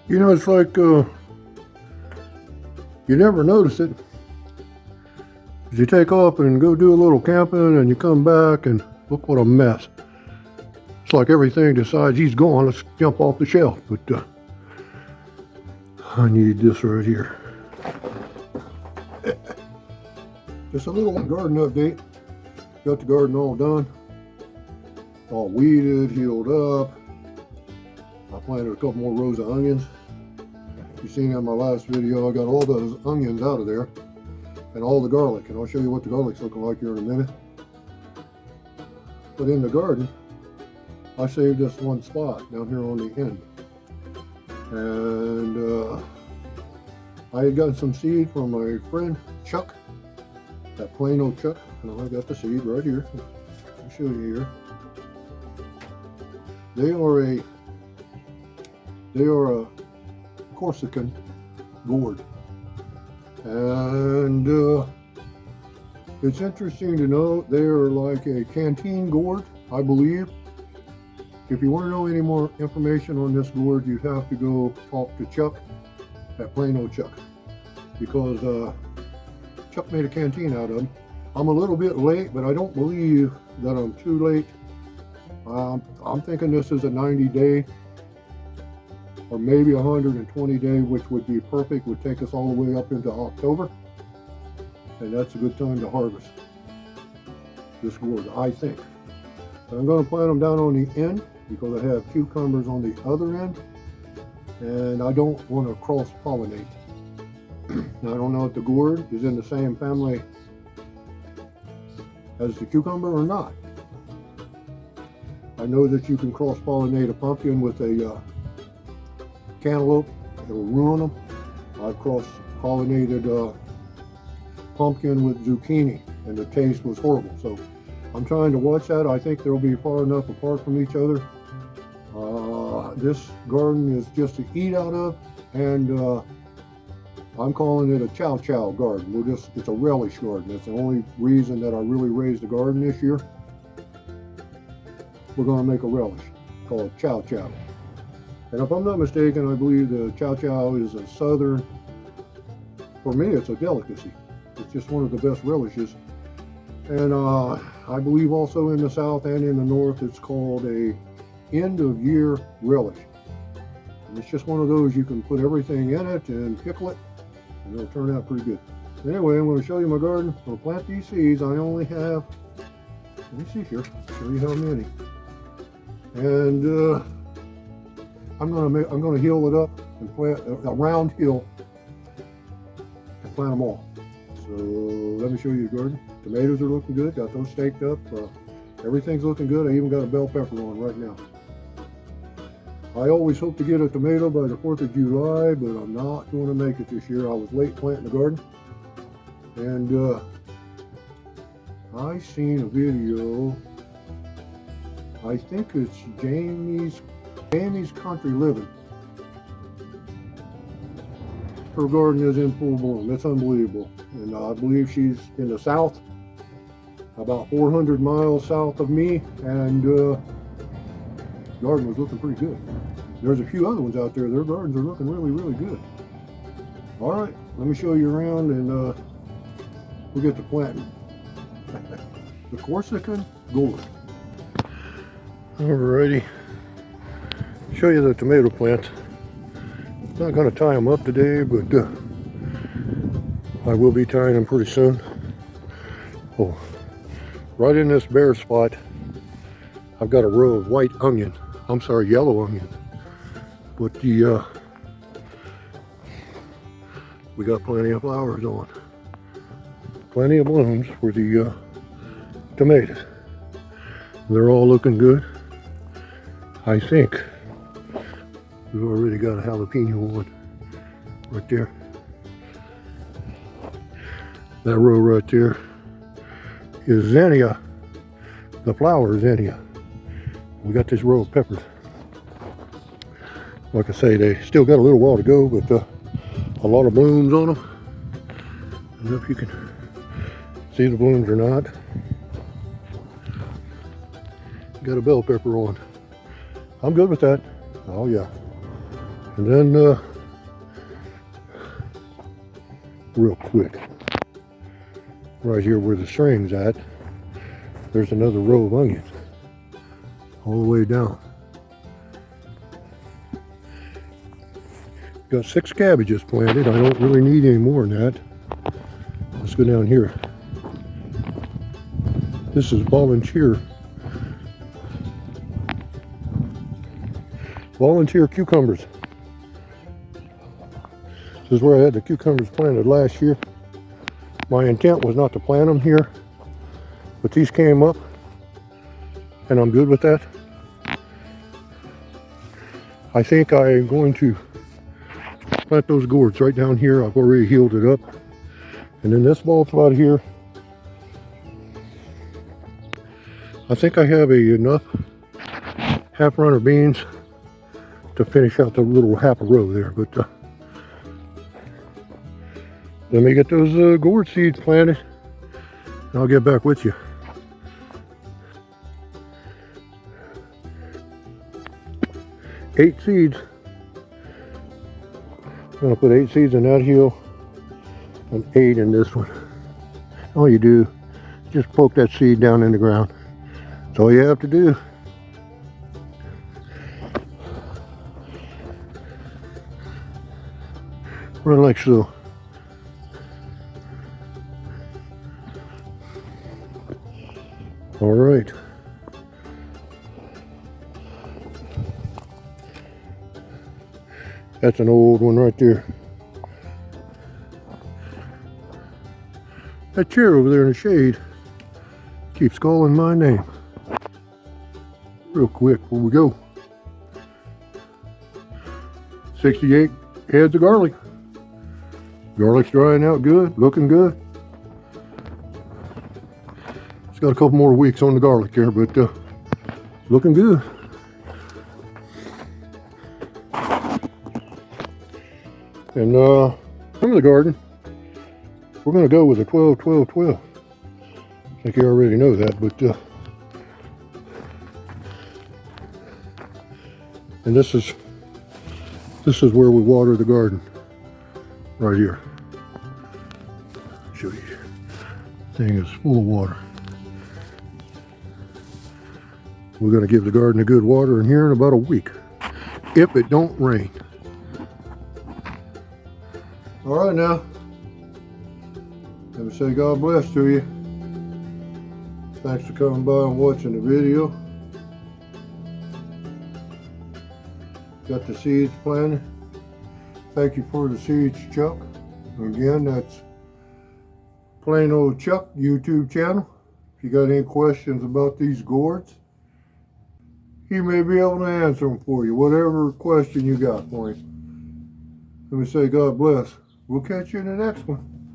You know, it's like you never notice it. You take off and go do a little camping and you come back and look what a mess. It's like everything decides he's gone, let's jump off the shelf. But I need this right here. Just a little garden update. Got the garden all done. All weeded, healed up. I planted a couple more rows of onions. You seen in my last video, I got all those onions out of there and all the garlic, and I'll show you what the garlic's looking like here in a minute. But in the garden, I saved this one spot down here on the end, and I had gotten some seed from my friend Chuck, that plain old Chuck, and I got the seed right here. I'll show you here. They are a Corsican gourd, and it's interesting to know they are like a canteen gourd, I believe. If you want to know any more information on this gourd, you have to go talk to Chuck, that plain old Chuck, because Chuck made a canteen out of them. I'm a little bit late, but I don't believe that I'm too late. I'm thinking this is a 90-day or maybe 120-day, which would be perfect, would take us all the way up into October. And that's a good time to harvest this gourd, I think. But I'm going to plant them down on the end because I have cucumbers on the other end, and I don't want to cross-pollinate. Now, I don't know if the gourd is in the same family as the cucumber or not. I know that you can cross-pollinate a pumpkin with a cantaloupe. It'll ruin them. I've cross-pollinated pumpkin with zucchini, and the taste was horrible. So I'm trying to watch that. I think they'll be far enough apart from each other. This garden is just to eat out of, and I'm calling it a Chow Chow garden. It's a relish garden. That's the only reason that I really raised a garden this year. We're going to make a relish called Chow Chow. And if I'm not mistaken, I believe the Chow Chow is a southern, for me it's a delicacy. It's just one of the best relishes. And I believe also in the south and in the north it's called a end of year relish. And it's just one of those you can put everything in it and pickle it, and it'll turn out pretty good. Anyway, I'm going to show you my garden. I'm going to plant these seeds. I only have, let me see here, show you how many. And I'm going to hill it up and plant a round hill and plant them all. So let me show you the garden. Tomatoes are looking good. Got those staked up. Everything's looking good. I even got a bell pepper on right now. I always hope to get a tomato by the 4th of July, but I'm not going to make it this year. I was late planting the garden. And I seen a video. I think it's Jamie's Country Living. Her garden is in full bloom. It's unbelievable. And I believe she's in the south, about 400 miles south of me, and garden was looking pretty good. There's a few other ones out there. Their gardens are looking really, really good. All right, let me show you around, and we'll get to planting. The Corsican Gourds. Alrighty, show you the tomato plants. Not going to tie them up today, but I will be tying them pretty soon. Oh, right in this bare spot, I've got a row of white onion. I'm sorry, yellow onions. But the we got plenty of flowers on, plenty of blooms for the tomatoes. They're all looking good. I think we've already got a jalapeno one right there. That row right there is zinnia. The flower is zinnia. We got this row of peppers. Like I say, they still got a little while to go, but a lot of blooms on them. I don't know if you can see the blooms or not. Got a bell pepper on. I'm good with that. Oh yeah. And then, real quick, right here where the string's at, there's another row of onions all the way down. Got 6 cabbages planted. I don't really need any more than that. Let's go down here. This is volunteer cucumbers. This is where I had the cucumbers planted last year. My intent was not to plant them here, but these came up and I'm good with that. I think I'm going to plant those gourds right down here. I've already healed it up. And then this ball spot here, I think I have enough half runner beans to finish out the little half a row there. But let me get those gourd seeds planted and I'll get back with you. Eight seeds. I'm gonna put 8 seeds in that hill and 8 in this one. All you do is just poke that seed down in the ground. That's all you have to do. Run like so. All right. That's an old one right there. That chair over there in the shade keeps calling my name. Real quick before we go. 68 heads of garlic. Garlic's drying out good, looking good. It's got a couple more weeks on the garlic there, but looking good. And some of the garden, we're going to go with a 12-12-12. I think you already know that, but and this is where we water the garden, right here. Show you. Thing is full of water. We're going to give the garden a good water in here in about a week, if it don't rain. All right now, let me say God bless to you. Thanks for coming by and watching the video. Got the seeds planted. Thank you for the seeds, Chuck. Again, that's Plain Old Chuck YouTube channel. If you got any questions about these gourds, he may be able to answer them for you, whatever question you got for him. Let me say God bless. We'll catch you in the next one.